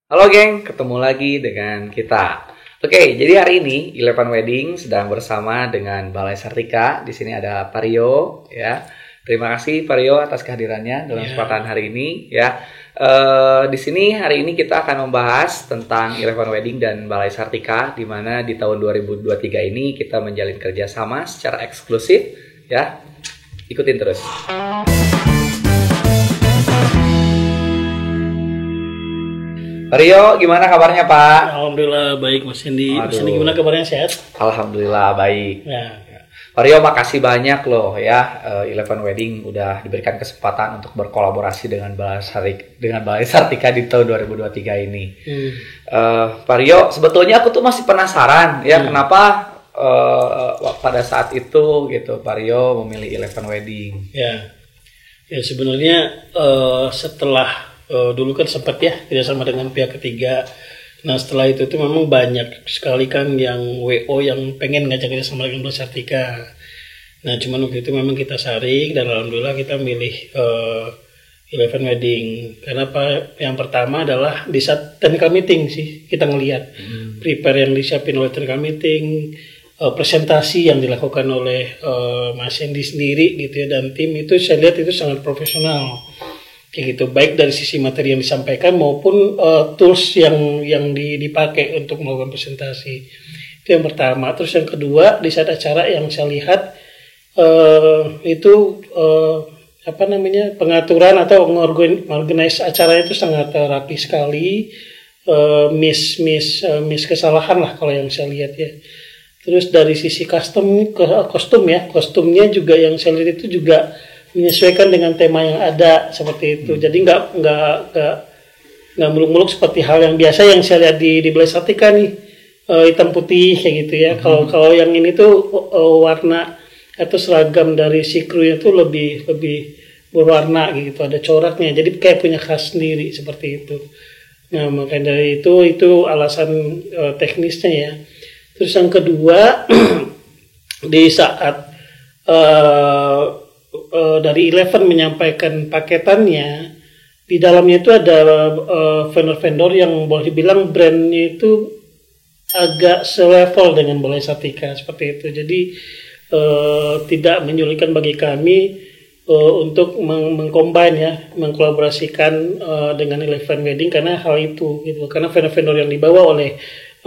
Halo geng, ketemu lagi dengan kita. Oke, jadi hari ini Eleven Wedding sedang bersama dengan Balai Sartika. Di sini ada Pario, ya. Terima kasih Pario atas kehadirannya dalam kesempatan hari ini, ya. Di sini hari ini kita akan membahas tentang Eleven Wedding dan Balai Sartika, di mana di tahun 2023 ini kita menjalin kerjasama secara eksklusif, ya. Ikutin terus. Rio, gimana kabarnya Pak? Alhamdulillah baik Mas Hendy. Mas Hendy gimana kabarnya, sehat? Alhamdulillah baik. Ya. Rio, makasih banyak loh ya, Eleven Wedding udah diberikan kesempatan untuk berkolaborasi dengan Balai Sartika di tahun 2023 ini. Pak Rio, sebetulnya aku tuh masih penasaran ya kenapa pada saat itu gitu Pak Rio memilih Eleven Wedding. Ya sebenarnya setelah dulu kan sempat ya kerjasama dengan pihak ketiga. Nah setelah itu tuh memang banyak sekali kan yang WO yang pengen ngajak kerjasama dengan Balai Sartika. Nah cuman waktu itu memang kita saring dan alhamdulillah kita milih Eleven Wedding. Karena apa? Yang pertama adalah di saat technical meeting sih kita ngelihat prepare yang disiapin oleh technical meeting, presentasi yang dilakukan oleh Mas Hendy sendiri gitu ya, dan tim itu saya lihat itu sangat profesional. Kayak gitu, baik dari sisi materi yang disampaikan maupun tools yang dipakai untuk melakukan presentasi. Itu yang pertama. Terus yang kedua, di saat acara yang saya lihat itu pengaturan atau mengorganize acara itu sangat rapi sekali. Miss kesalahan lah kalau yang saya lihat ya. Terus dari sisi kostumnya juga yang saya lihat itu juga menyesuaikan dengan tema yang ada seperti itu. Jadi nggak muluk-muluk seperti hal yang biasa yang saya lihat di Balai Sartika nih, hitam putih kayak gitu ya. Kalau yang ini tuh warna atau seragam dari si krunya tuh lebih berwarna gitu, ada coraknya. Jadi kayak punya khas sendiri seperti itu. Nah makanya dari itu alasan teknisnya ya. Terus yang kedua di saat dari Eleven menyampaikan paketannya, di dalamnya itu ada vendor-vendor yang boleh dibilang brandnya itu agak selevel dengan Balai Sartika seperti itu. Jadi tidak menyulitkan bagi kami untuk mengkolaborasikan dengan Eleven Wedding karena hal itu gitu. Karena vendor-vendor yang dibawa oleh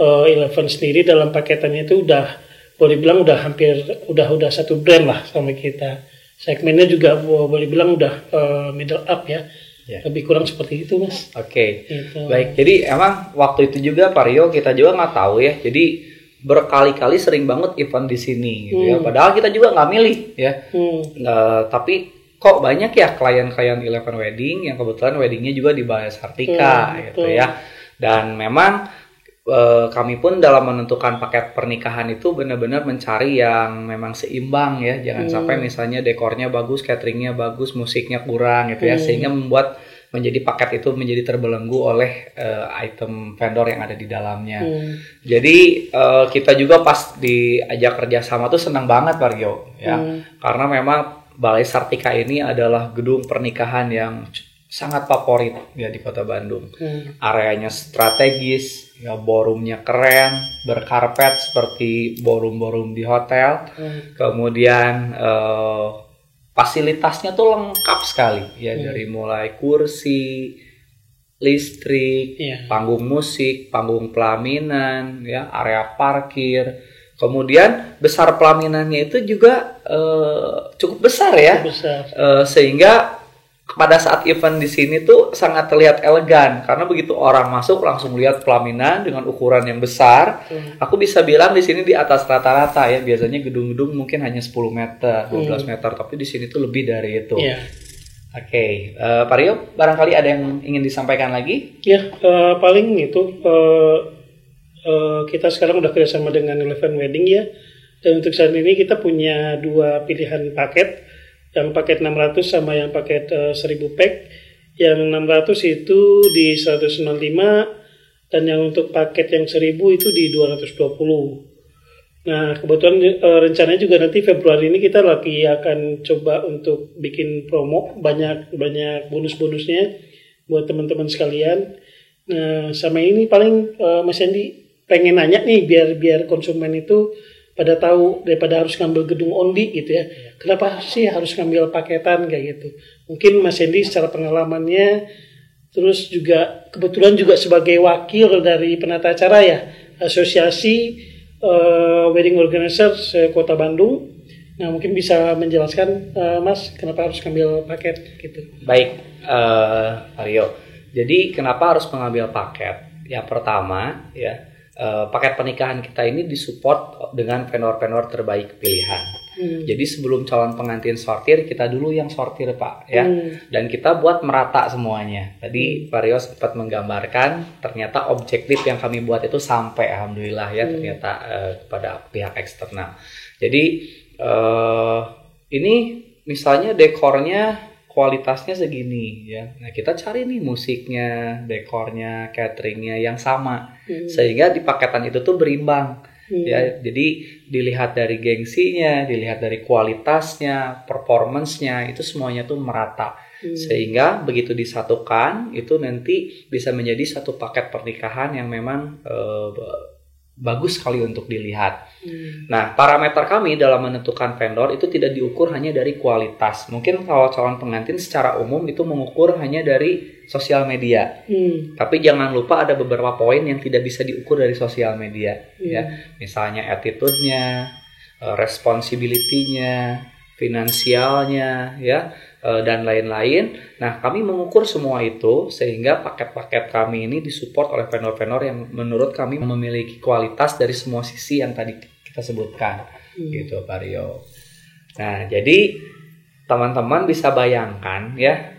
Eleven sendiri dalam paketannya itu boleh bilang udah satu brand lah sama kita. Segmennya juga boleh bilang udah middle up ya. Lebih kurang seperti itu Mas. Oke. Gitu. Baik, jadi emang waktu itu juga Pak Rio kita juga nggak tahu ya. Jadi berkali-kali sering banget event di sini gitu ya. Padahal kita juga nggak milih ya. Tapi kok banyak ya klien-klien Eleven Wedding yang kebetulan weddingnya juga di Balai Sartika gitu ya. Dan memang kami pun dalam menentukan paket pernikahan itu benar-benar mencari yang memang seimbang ya, jangan sampai misalnya dekornya bagus, cateringnya bagus, musiknya kurang gitu ya, sehingga membuat menjadi paket itu menjadi terbelenggu oleh item vendor yang ada di dalamnya. Jadi kita juga pas diajak kerjasama tuh senang banget Pak Rio ya, karena memang Balai Sartika ini adalah gedung pernikahan yang sangat favorit ya di Kota Bandung. Areanya strategis, ya ballroomnya keren, berkarpet seperti ballroom di hotel. Kemudian fasilitasnya tuh lengkap sekali ya, dari mulai kursi, listrik, panggung musik, panggung pelaminan, ya area parkir. Kemudian besar pelaminannya itu juga cukup besar ya, sehingga pada saat event di sini tuh sangat terlihat elegan karena begitu orang masuk langsung lihat pelaminan dengan ukuran yang besar. Aku bisa bilang di sini di atas rata-rata ya. Biasanya gedung-gedung mungkin hanya 10 meter, 12 meter, tapi di sini tuh lebih dari itu. Oke, Pak Rio, barangkali ada yang ingin disampaikan lagi? Ya, paling itu kita sekarang udah kerjasama dengan Eleven Wedding ya. Dan untuk saat ini kita punya 2 pilihan paket. Yang paket 600 sama yang paket 1000 pack. Yang 600 itu di 195 dan yang untuk paket yang 1000 itu di 220. Nah, kebetulan rencananya juga nanti Februari ini kita lagi akan coba untuk bikin promo banyak bonus-bonusnya buat teman-teman sekalian. Nah, sama ini paling Mas Andi pengen nanya nih biar konsumen itu pada tahu daripada harus ngambil gedung ondi gitu ya. Kenapa sih harus ngambil paketan kayak gitu? Mungkin Mas Andi secara pengalamannya, terus juga kebetulan juga sebagai wakil dari penata acara ya, Asosiasi Wedding Organizer Kota Bandung. Nah, mungkin bisa menjelaskan Mas kenapa harus ngambil paket gitu. Baik, Aryo. Jadi kenapa harus mengambil paket? Yang pertama ya, paket pernikahan kita ini disupport dengan vendor-vendor terbaik pilihan. Jadi sebelum calon pengantin sortir, kita dulu yang sortir Pak ya. Dan kita buat merata semuanya. Tadi Pak Rio sempat menggambarkan ternyata objektif yang kami buat itu sampai alhamdulillah ya ternyata kepada pihak eksternal. Jadi ini misalnya dekornya kualitasnya segini ya. Nah, kita cari nih musiknya, dekornya, cateringnya yang sama. Sehingga di paketan itu tuh berimbang. Ya, jadi dilihat dari gengsinya, dilihat dari kualitasnya, performance-nya, itu semuanya tuh merata. Sehingga begitu disatukan, itu nanti bisa menjadi satu paket pernikahan yang memang bagus sekali untuk dilihat. Nah, parameter kami dalam menentukan vendor itu tidak diukur hanya dari kualitas. Mungkin kalau calon pengantin secara umum itu mengukur hanya dari sosial media. Tapi jangan lupa ada beberapa poin yang tidak bisa diukur dari sosial media. Ya, misalnya attitude-nya, responsibility-nya, finansialnya, ya, dan lain-lain. Nah, kami mengukur semua itu sehingga paket-paket kami ini disupport oleh vendor-vendor yang menurut kami memiliki kualitas dari semua sisi yang tadi kita sebutkan, gitu Pak Rio. Nah, jadi teman-teman bisa bayangkan ya,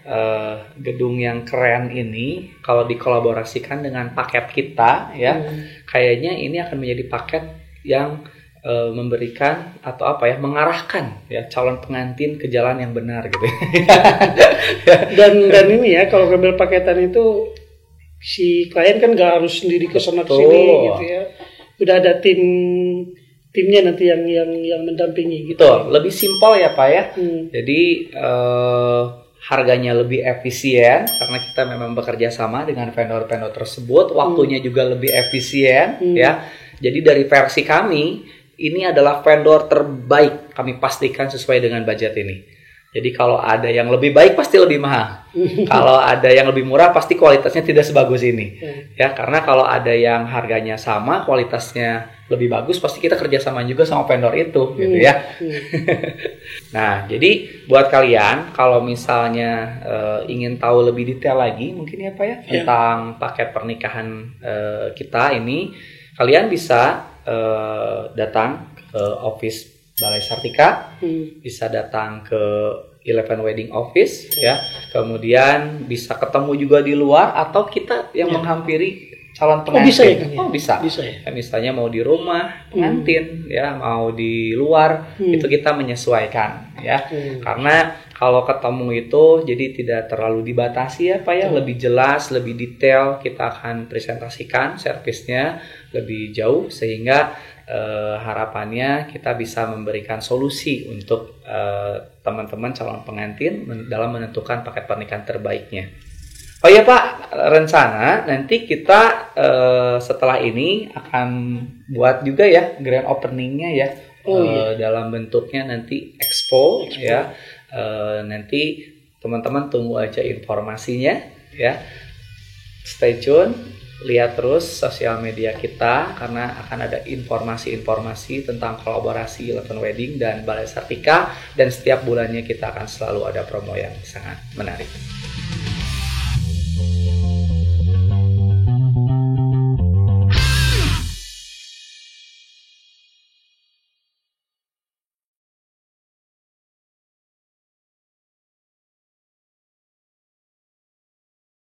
gedung yang keren ini kalau dikolaborasikan dengan paket kita ya, kayaknya ini akan menjadi paket yang memberikan atau apa ya, mengarahkan ya calon pengantin ke jalan yang benar gitu. dan ini ya, kalau ngambil paketan itu si klien kan nggak harus sendiri ke sana sini gitu ya. Udah ada timnya nanti yang mendampingi gitu. Betul, lebih simpel ya Pak ya. Jadi harganya lebih efisien karena kita memang bekerja sama dengan vendor-vendor tersebut, waktunya juga lebih efisien ya. Jadi dari versi kami, ini adalah vendor terbaik, kami pastikan sesuai dengan budget ini. Jadi kalau ada yang lebih baik pasti lebih mahal. Kalau ada yang lebih murah pasti kualitasnya tidak sebagus ini. Ya, karena kalau ada yang harganya sama, kualitasnya lebih bagus, pasti kita kerjasama juga sama vendor itu, gitu ya. Nah, jadi buat kalian kalau misalnya ingin tahu lebih detail lagi, mungkin ya Pak ya, tentang paket pernikahan kita ini, kalian bisa datang ke office Balai Sartika, bisa datang ke Eleven Wedding Office ya, kemudian bisa ketemu juga di luar atau kita yang menghampiri calon pengantin. Bisa ya? Misalnya mau di rumah pengantin ya, mau di luar, itu kita menyesuaikan ya. Karena kalau ketemu itu jadi tidak terlalu dibatasi ya Pak ya, lebih jelas, lebih detail kita akan presentasikan servisnya lebih jauh sehingga harapannya kita bisa memberikan solusi untuk teman-teman calon pengantin dalam menentukan paket pernikahan terbaiknya. Oh iya Pak, rencana nanti kita setelah ini akan buat juga ya grand openingnya ya, dalam bentuknya nanti expo. Ya, nanti teman-teman tunggu aja informasinya ya, stay tune. Lihat terus sosial media kita karena akan ada informasi-informasi tentang kolaborasi Eleven Wedding dan Balai Sartika, dan setiap bulannya kita akan selalu ada promo yang sangat menarik.